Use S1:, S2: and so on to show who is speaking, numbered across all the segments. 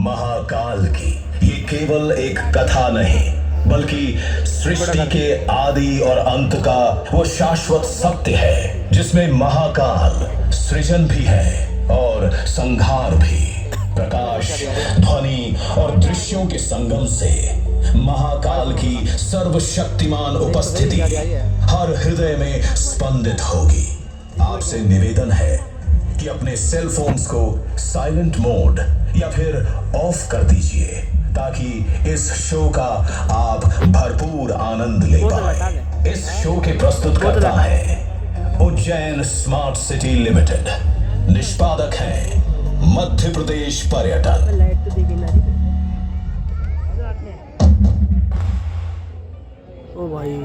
S1: महाकाल की ये केवल एक कथा नहीं बल्कि सृष्टि के आदि और अंत का वो शाश्वत सत्य है जिसमें महाकाल सृजन भी है और संहार भी। प्रकाश, ध्वनि और दृश्यों के संगम से महाकाल की सर्वशक्तिमान उपस्थिति हर हृदय में स्पंदित होगी। आपसे निवेदन है कि अपने सेल फोन्स को साइलेंट मोड या फिर ऑफ कर दीजिए ताकि इस शो का आप भरपूर आनंद ले पाए। इस शो के प्रस्तुतकर्ता हैं उज्जैन स्मार्ट सिटी लिमिटेड, निष्पादक हैं मध्य प्रदेश पर्यटन।
S2: ओ भाई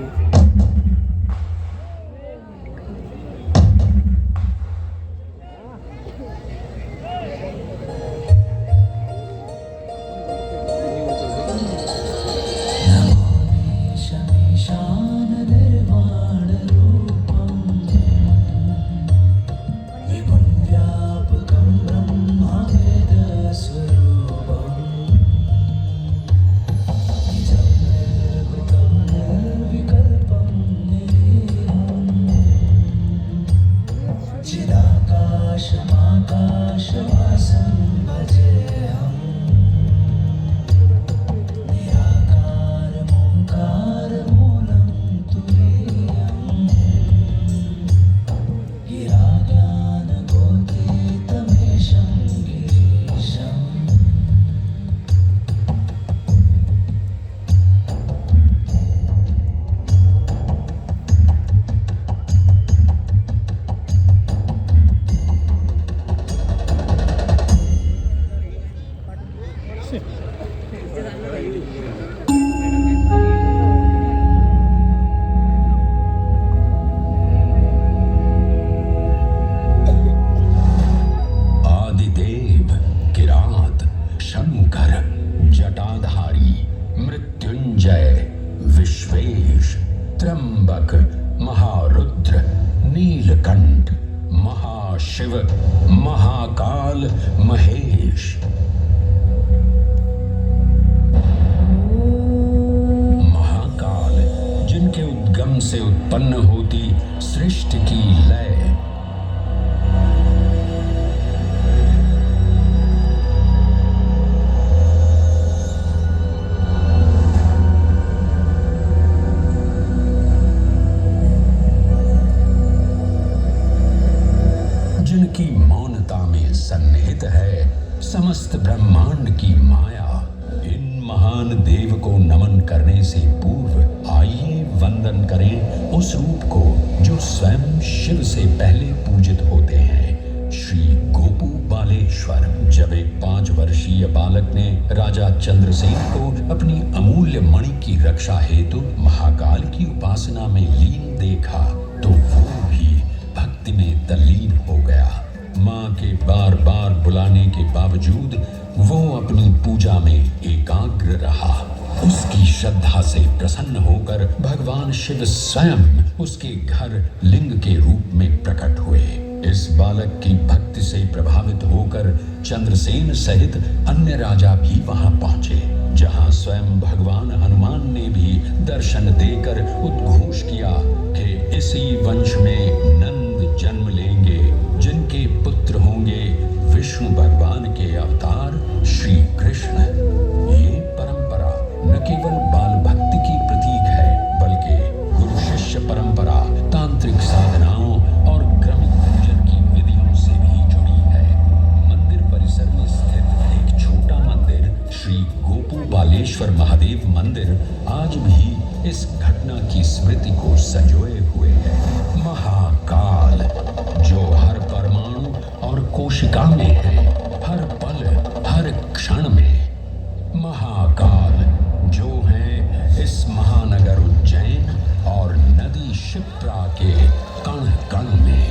S3: महारुद्र, नीलकंठ, महाशिव, महाकाल, महेश। महाकाल जिनके उद्गम से उत्पन्न होती सृष्टि की लय, जिनकी मौनता में सन्निहित है समस्त ब्रह्मांड की माया। इन महान देव को नमन करने से पूर्व आइए वंदन करें उस रूप को जो स्वयं शिव से पहले पूजित होते हैं, श्री गोपू बालेश्वर। जब एक 5 वर्षीय बालक ने राजा चंद्रसेन को अपनी अमूल्य मणि की रक्षा हेतु महाकाल की उपासना में लीन देखा तो वो भी भक्ति में तल्लीन हो गया। माँ के बार बार बुलाने के बावजूद वो अपनी पूजा में एकाग्र रहा। उसकी श्रद्धा से प्रसन्न होकर भगवान शिव स्वयं उसके घर लिंग के रूप में प्रकट हुए। इस बालक की भक्ति से प्रभावित होकर चंद्रसेन सहित अन्य राजा भी वहां पहुंचे, जहां स्वयं भगवान हनुमान ने भी दर्शन देकर उद्घोष किया कि इसी वंश में नंद जन्म लेंगे, जिनके पुत्र होंगे विष्णु भगवान के अवतार श्री कृष्ण। ये परंपरा न केवल बाल भक्ति की प्रतीक है बल्कि गुरु शिष्य परंपरा, तांत्रिक साधनाओं और क्रमिक पूजन की विधियों से भी जुड़ी है। मंदिर परिसर में स्थित एक छोटा मंदिर श्री गोपू बालेश्वर महादेव मंदिर आज भी इस घटना की स्मृति को संजोए हुए है। महाकाल जो हर परमाणु और कोशिका में है, हर पल हर क्षण में। महाकाल जो है इस महानगर उज्जैन और नदी क्षिप्रा के कण कण में।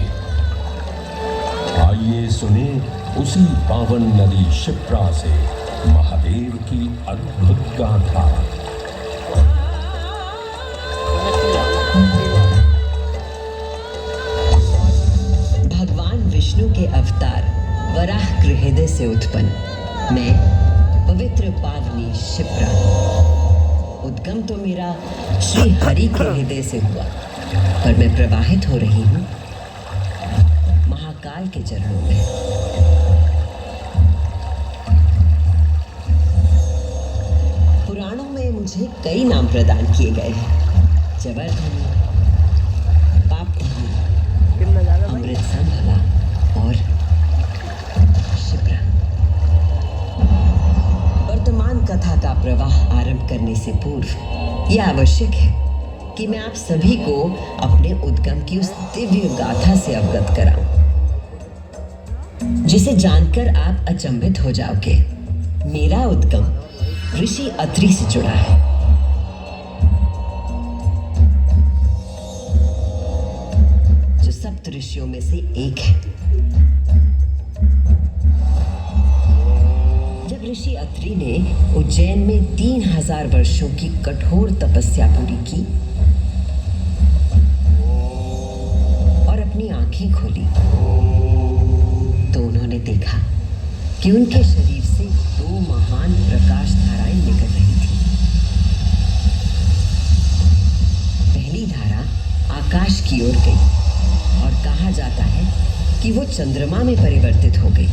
S3: आइए सुने उसी पावन नदी क्षिप्रा से महादेव की अद्भुत गाथा।
S4: भगवान विष्णु के अवतार वराह गृहदय से उत्पन्न मैं पवित्र पावनी शिप्रा। उद्गम तो मेरा श्री हरि के हृदय से हुआ, पर मैं प्रवाहित हो रही हूँ महाकाल के चरणों में। पुराणों में मुझे कई नाम प्रदान किए गए हैं। जबरधनी, पापधनी, अमृत संभला और शिप्रा। वर्तमान कथा का प्रवाह आरंभ करने से पूर्व यह आवश्यक है कि मैं आप सभी को अपने उद्गम की उस दिव्य गाथा से अवगत कराऊं, जिसे जानकर आप अचंभित हो जाओगे। मेरा उद्गम ऋषि अत्रि से जुड़ा है। जो सप्त ऋषियों में से एक है। जब ऋषि अत्रि ने उज्जैन में 3000 वर्षों की कठोर तपस्या पूरी की और अपनी आंखें खोली, तो उन्होंने देखा कि उनके शरीर से 2 महान प्रकाश धाराएं निकल रही थी। पहली धारा आकाश की ओर गई और कहा जाता है कि वो चंद्रमा में परिवर्तित हो गई।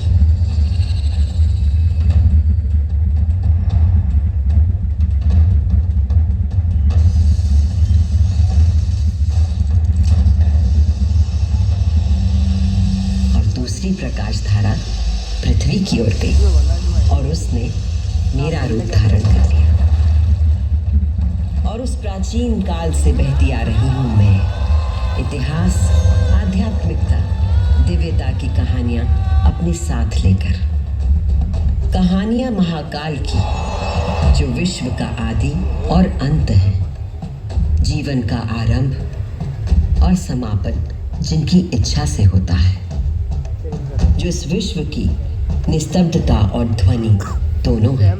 S4: और दूसरी प्रकाश धारा पृथ्वी की ओर गई और उसने मेरा रूप धारण कर लिया। और उस प्राचीन काल से बहती आ रही हूं मैं, इतिहास, आध्यात्मिकता, दिव्यता की कहानियां अपने साथ लेकर। कहानियां महाकाल की, जो विश्व का आदि और अंत है, जीवन का आरंभ और समापन जिनकी इच्छा से होता है, जो इस विश्व की निस्तब्धता और ध्वनि दोनों है।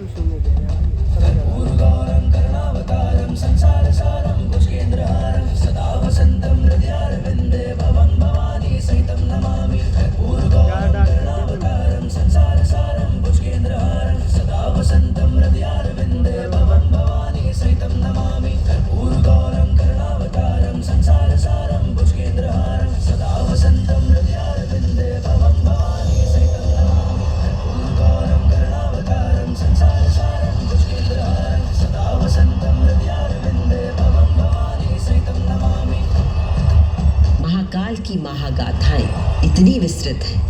S4: महाकाल की महागाथाएं इतनी विस्तृत हैं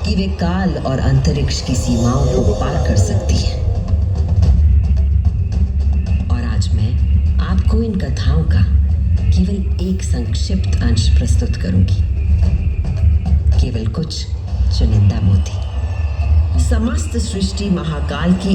S4: कि वे काल और अंतरिक्ष की सीमाओं को पार कर सकती हैं। और आज मैं आपको इन कथाओं का केवल एक संक्षिप्त अंश प्रस्तुत करूंगी, केवल कुछ चुनिंदा मोती। समस्त सृष्टि महाकाल की